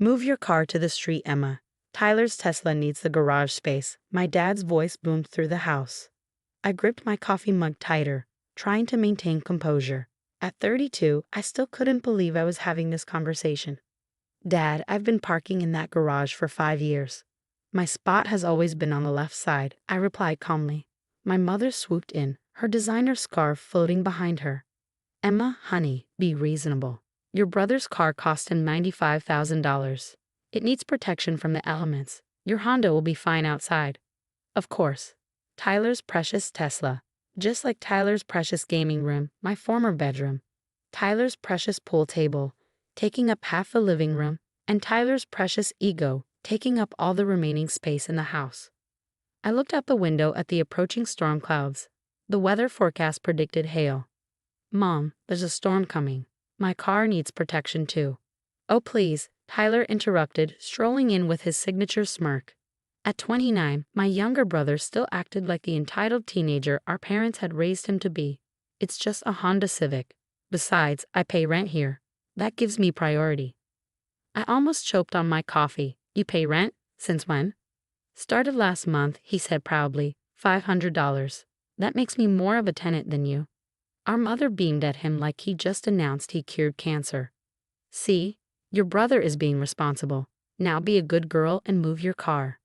Move your car to the street, Emma. Tyler's Tesla needs the garage space. My dad's voice boomed through the house. I gripped my coffee mug tighter, trying to maintain composure. At 32, I still couldn't believe I was having this conversation. Dad, I've been parking in that garage for 5 years. My spot has always been on the left side, I replied calmly. My mother swooped in, her designer scarf floating behind her. Emma, honey, be reasonable. Your brother's car cost him $95,000. It needs protection from the elements. Your Honda will be fine outside. Of course. Tyler's precious Tesla. Just like Tyler's precious gaming room, my former bedroom. Tyler's precious pool table, taking up half the living room, and Tyler's precious ego, taking up all the remaining space in the house. I looked out the window at the approaching storm clouds. The weather forecast predicted hail. Mom, there's a storm coming. My car needs protection too. Oh please, Tyler interrupted, strolling in with his signature smirk. At 29, my younger brother still acted like the entitled teenager our parents had raised him to be. It's just a Honda Civic. Besides, I pay rent here. That gives me priority. I almost choked on my coffee. You pay rent? Since when? Started last month, he said proudly. $500. That makes me more of a tenant than you. Our mother beamed at him like he just announced he cured cancer. See? Your brother is being responsible. Now be a good girl and move your car.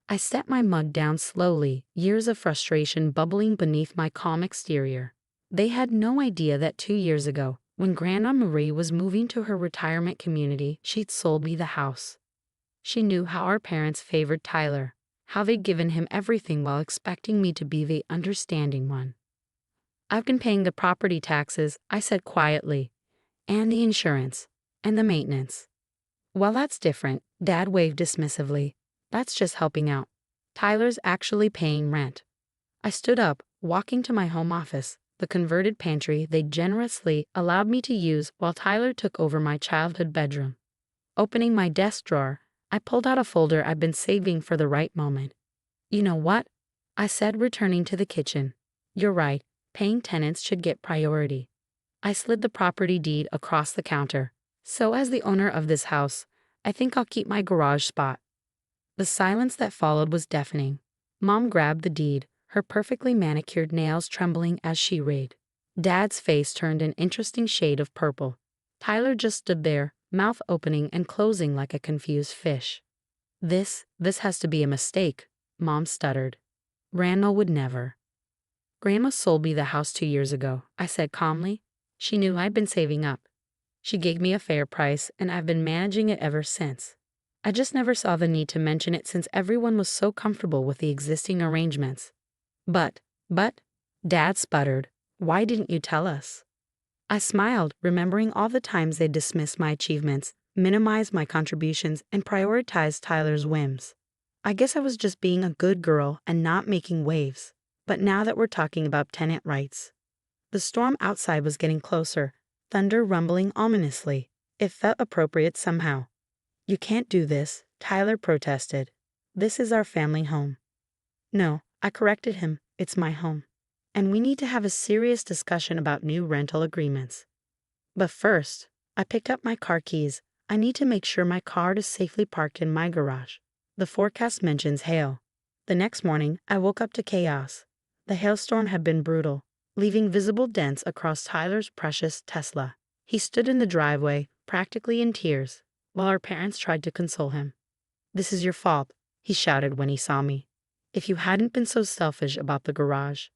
I set my mug down slowly, years of frustration bubbling beneath my calm exterior. They had no idea that 2 years ago, when Grandma Marie was moving to her retirement community, she'd sold me the house. She knew how our parents favored Tyler, how they'd given him everything while expecting me to be the understanding one. I've been paying the property taxes, I said quietly, and the insurance, and the maintenance. Well, that's different, Dad waved dismissively. That's just helping out. Tyler's actually paying rent. I stood up, walking to my home office, the converted pantry they generously allowed me to use while Tyler took over my childhood bedroom. Opening my desk drawer, I pulled out a folder I'd been saving for the right moment. You know what? I said, returning to the kitchen. You're right, paying tenants should get priority. I slid the property deed across the counter. So as the owner of this house, I think I'll keep my garage spot. The silence that followed was deafening. Mom grabbed the deed, her perfectly manicured nails trembling as she read. Dad's face turned an interesting shade of purple. Tyler just stood there, mouth opening and closing like a confused fish. This has to be a mistake, Mom stuttered. Randall would never. Grandma sold me the house 2 years ago, I said calmly. She knew I'd been saving up. She gave me a fair price, and I've been managing it ever since. I just never saw the need to mention it since everyone was so comfortable with the existing arrangements. But, Dad sputtered, why didn't you tell us? I smiled, remembering all the times they dismissed my achievements, minimized my contributions, and prioritized Tyler's whims. I guess I was just being a good girl and not making waves. But now that we're talking about tenant rights. The storm outside was getting closer, thunder rumbling ominously. It felt appropriate somehow. You can't do this, Tyler protested. This is our family home. No, I corrected him, it's my home. And we need to have a serious discussion about new rental agreements. But first, I picked up my car keys. I need to make sure my car is safely parked in my garage. The forecast mentions hail. The next morning, I woke up to chaos. The hailstorm had been brutal, leaving visible dents across Tyler's precious Tesla. He stood in the driveway, practically in tears, while our parents tried to console him. This is your fault, he shouted when he saw me. If you hadn't been so selfish about the garage.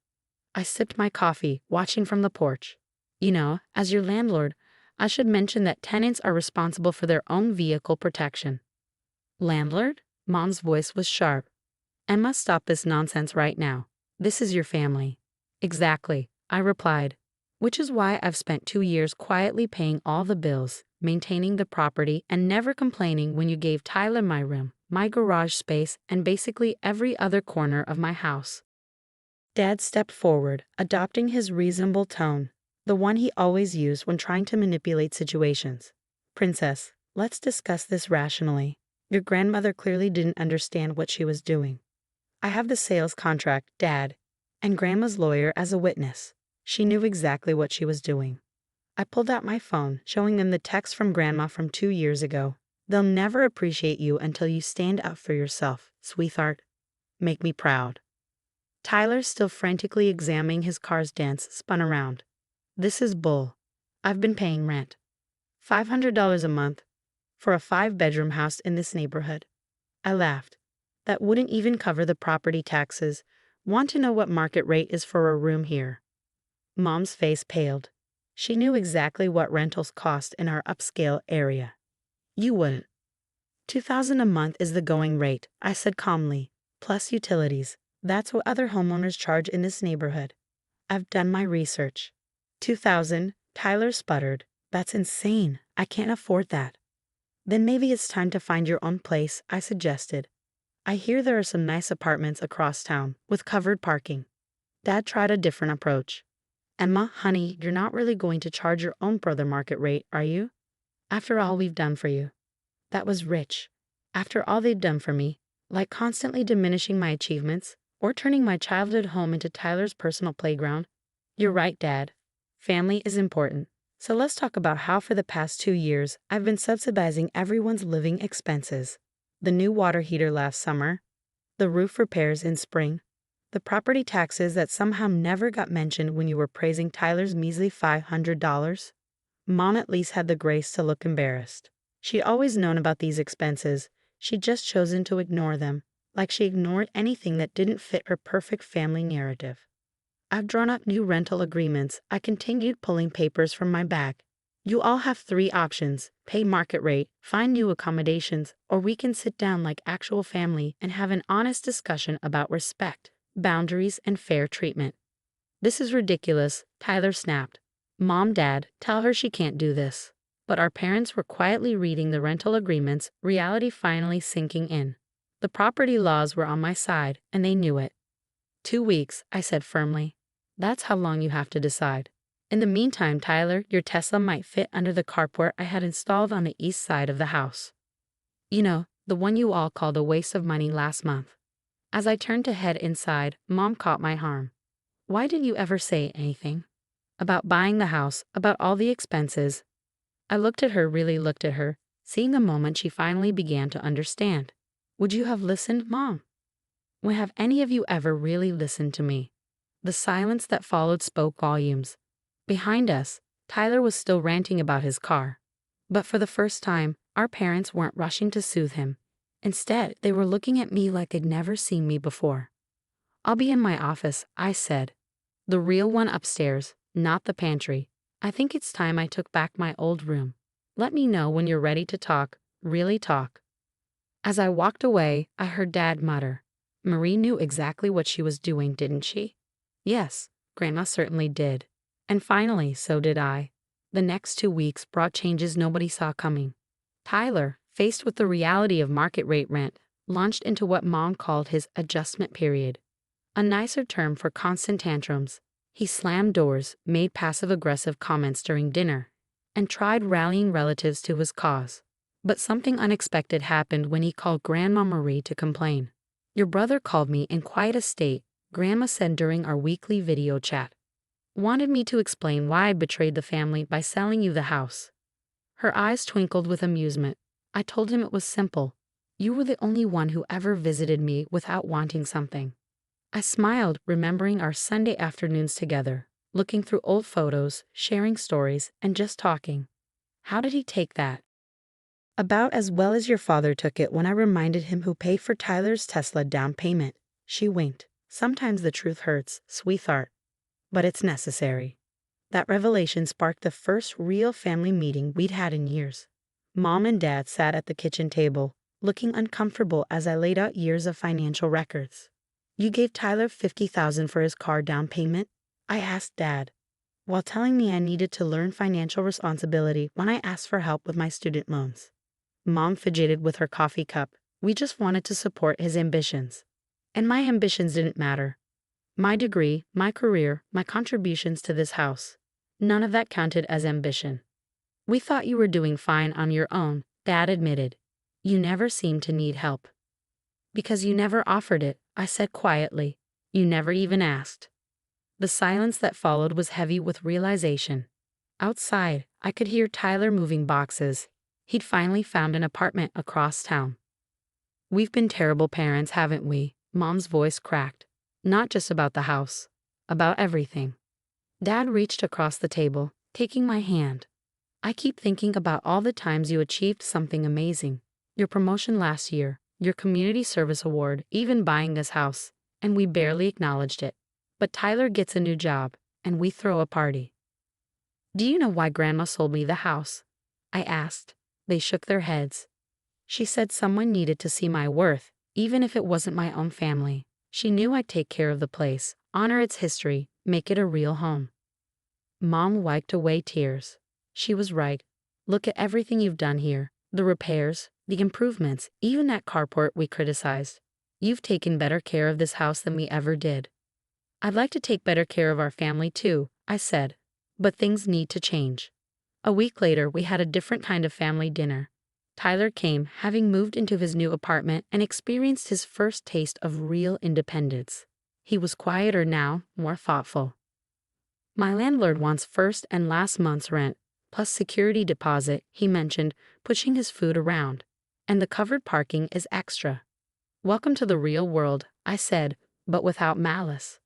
I sipped my coffee, watching from the porch. You know, as your landlord, I should mention that tenants are responsible for their own vehicle protection. Landlord? Mom's voice was sharp. Emma, stop this nonsense right now. This is your family. Exactly, I replied. Which is why I've spent 2 years quietly paying all the bills, maintaining the property, and never complaining when you gave Tyler my room, my garage space, and basically every other corner of my house. Dad stepped forward, adopting his reasonable tone, the one he always used when trying to manipulate situations. Princess, let's discuss this rationally. Your grandmother clearly didn't understand what she was doing. I have the sales contract, Dad, and Grandma's lawyer as a witness. She knew exactly what she was doing. I pulled out my phone, showing them the text from Grandma from 2 years ago. They'll never appreciate you until you stand up for yourself, sweetheart. Make me proud. Tyler, still frantically examining his car's dents, spun around. This is bull. I've been paying rent. $500 a month for a 5-bedroom house in this neighborhood. I laughed. That wouldn't even cover the property taxes. Want to know what market rate is for a room here? Mom's face paled. She knew exactly what rentals cost in our upscale area. You wouldn't. $2,000 a month is the going rate, I said calmly, plus utilities. That's what other homeowners charge in this neighborhood. I've done my research. 2,000, Tyler sputtered. That's insane. I can't afford that. Then maybe it's time to find your own place, I suggested. I hear there are some nice apartments across town with covered parking. Dad tried a different approach. Emma, honey, you're not really going to charge your own brother market rate, are you? After all we've done for you. That was rich. After all they've done for me, like constantly diminishing my achievements or turning my childhood home into Tyler's personal playground. You're right, Dad. Family is important. So let's talk about how for the past 2 years I've been subsidizing everyone's living expenses. The new water heater last summer, the roof repairs in spring, the property taxes that somehow never got mentioned when you were praising Tyler's measly $500. Mom at least had the grace to look embarrassed. She'd always known about these expenses. She'd just chosen to ignore them, like she ignored anything that didn't fit her perfect family narrative. I've drawn up new rental agreements. I continued pulling papers from my bag. You all have 3 options: pay market rate, find new accommodations, or we can sit down like actual family and have an honest discussion about respect, boundaries, and fair treatment. This is ridiculous, Tyler snapped. Mom, Dad, tell her she can't do this. But our parents were quietly reading the rental agreements, reality finally sinking in. The property laws were on my side, and they knew it. 2 weeks, I said firmly. That's how long you have to decide. In the meantime, Tyler, your Tesla might fit under the carport I had installed on the east side of the house. You know, the one you all called a waste of money last month. As I turned to head inside, Mom caught my arm. Why didn't you ever say anything? About buying the house, about all the expenses. I looked at her, really looked at her, seeing the moment she finally began to understand. Would you have listened, Mom? When have any of you ever really listened to me? The silence that followed spoke volumes. Behind us, Tyler was still ranting about his car. But for the first time, our parents weren't rushing to soothe him. Instead, they were looking at me like they'd never seen me before. I'll be in my office, I said. The real one upstairs, not the pantry. I think it's time I took back my old room. Let me know when you're ready to talk, really talk. As I walked away, I heard Dad mutter. Marie knew exactly what she was doing, didn't she? Yes, Grandma certainly did. And finally, so did I. The next 2 weeks brought changes nobody saw coming. Tyler, faced with the reality of market rate rent, launched into what Mom called his adjustment period. A nicer term for constant tantrums. He slammed doors, made passive-aggressive comments during dinner, and tried rallying relatives to his cause. But something unexpected happened when he called Grandma Marie to complain. Your brother called me in quite a state, Grandma said during our weekly video chat. Wanted me to explain why I betrayed the family by selling you the house. Her eyes twinkled with amusement. I told him it was simple. You were the only one who ever visited me without wanting something. I smiled, remembering our Sunday afternoons together, looking through old photos, sharing stories, and just talking. How did he take that? About as well as your father took it when I reminded him who paid for Tyler's Tesla down payment. She winked. Sometimes the truth hurts, sweetheart. But it's necessary. That revelation sparked the first real family meeting we'd had in years. Mom and Dad sat at the kitchen table, looking uncomfortable as I laid out years of financial records. You gave Tyler $50,000 for his car down payment? I asked Dad, while telling me I needed to learn financial responsibility when I asked for help with my student loans. Mom fidgeted with her coffee cup. We just wanted to support his ambitions. And my ambitions didn't matter. My degree, my career, my contributions to this house. None of that counted as ambition. We thought you were doing fine on your own, Dad admitted. You never seemed to need help. Because you never offered it, I said quietly. You never even asked. The silence that followed was heavy with realization. Outside, I could hear Tyler moving boxes. He'd finally found an apartment across town. We've been terrible parents, haven't we? Mom's voice cracked. Not just about the house, about everything. Dad reached across the table, taking my hand. I keep thinking about all the times you achieved something amazing. Your promotion last year, your community service award, even buying this house, and we barely acknowledged it. But Tyler gets a new job, and we throw a party. Do you know why Grandma sold me the house? I asked. They shook their heads. She said someone needed to see my worth, even if it wasn't my own family. She knew I'd take care of the place, honor its history, make it a real home. Mom wiped away tears. She was right. Look at everything you've done here. The repairs, the improvements, even that carport we criticized. You've taken better care of this house than we ever did. I'd like to take better care of our family too, I said. But things need to change. A week later, we had a different kind of family dinner. Tyler came, having moved into his new apartment and experienced his first taste of real independence. He was quieter now, more thoughtful. My landlord wants first and last month's rent, plus security deposit, he mentioned, pushing his food around. And the covered parking is extra. Welcome to the real world, I said, but without malice.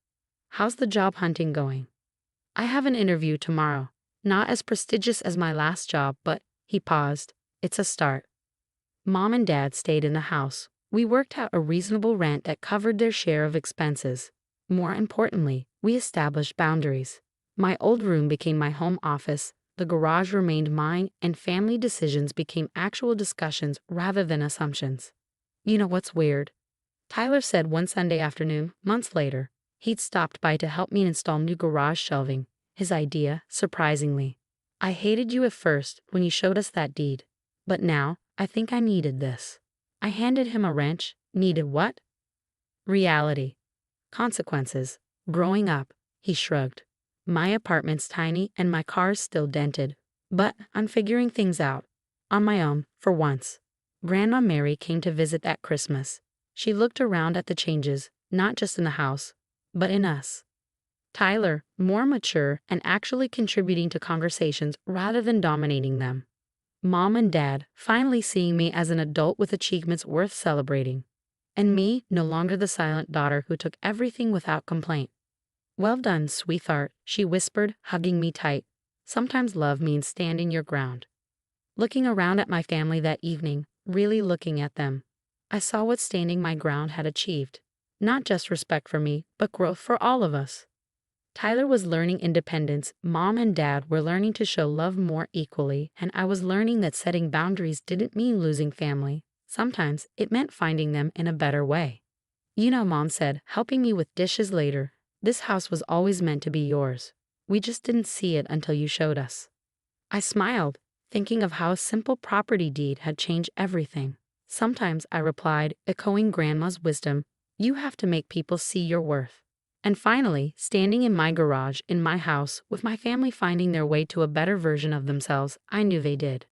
How's the job hunting going? I have an interview tomorrow. Not as prestigious as my last job, but, he paused, it's a start. Mom and Dad stayed in the house. We worked out a reasonable rent that covered their share of expenses. More importantly, we established boundaries. My old room became my home office, the garage remained mine, and family decisions became actual discussions rather than assumptions. You know what's weird? Tyler said one Sunday afternoon, months later, he'd stopped by to help me install new garage shelving. His idea, surprisingly. I hated you at first when you showed us that deed. But now, I think I needed this. I handed him a wrench. Needed what? Reality. Consequences. Growing up, he shrugged. My apartment's tiny and my car's still dented. But I'm figuring things out. On my own, for once. Grandma Mary came to visit that Christmas. She looked around at the changes, not just in the house, but in us. Tyler, more mature and actually contributing to conversations rather than dominating them. Mom and Dad finally seeing me as an adult with achievements worth celebrating. And me, no longer the silent daughter who took everything without complaint. Well done, sweetheart, she whispered, hugging me tight. Sometimes love means standing your ground. Looking around at my family that evening, really looking at them, I saw what standing my ground had achieved. Not just respect for me, but growth for all of us. Tyler was learning independence, Mom and Dad were learning to show love more equally, and I was learning that setting boundaries didn't mean losing family. Sometimes it meant finding them in a better way. You know, Mom said, helping me with dishes later, this house was always meant to be yours. We just didn't see it until you showed us. I smiled, thinking of how a simple property deed had changed everything. Sometimes, I replied, echoing Grandma's wisdom, you have to make people see your worth. And finally, standing in my garage, in my house, with my family finding their way to a better version of themselves, I knew they did.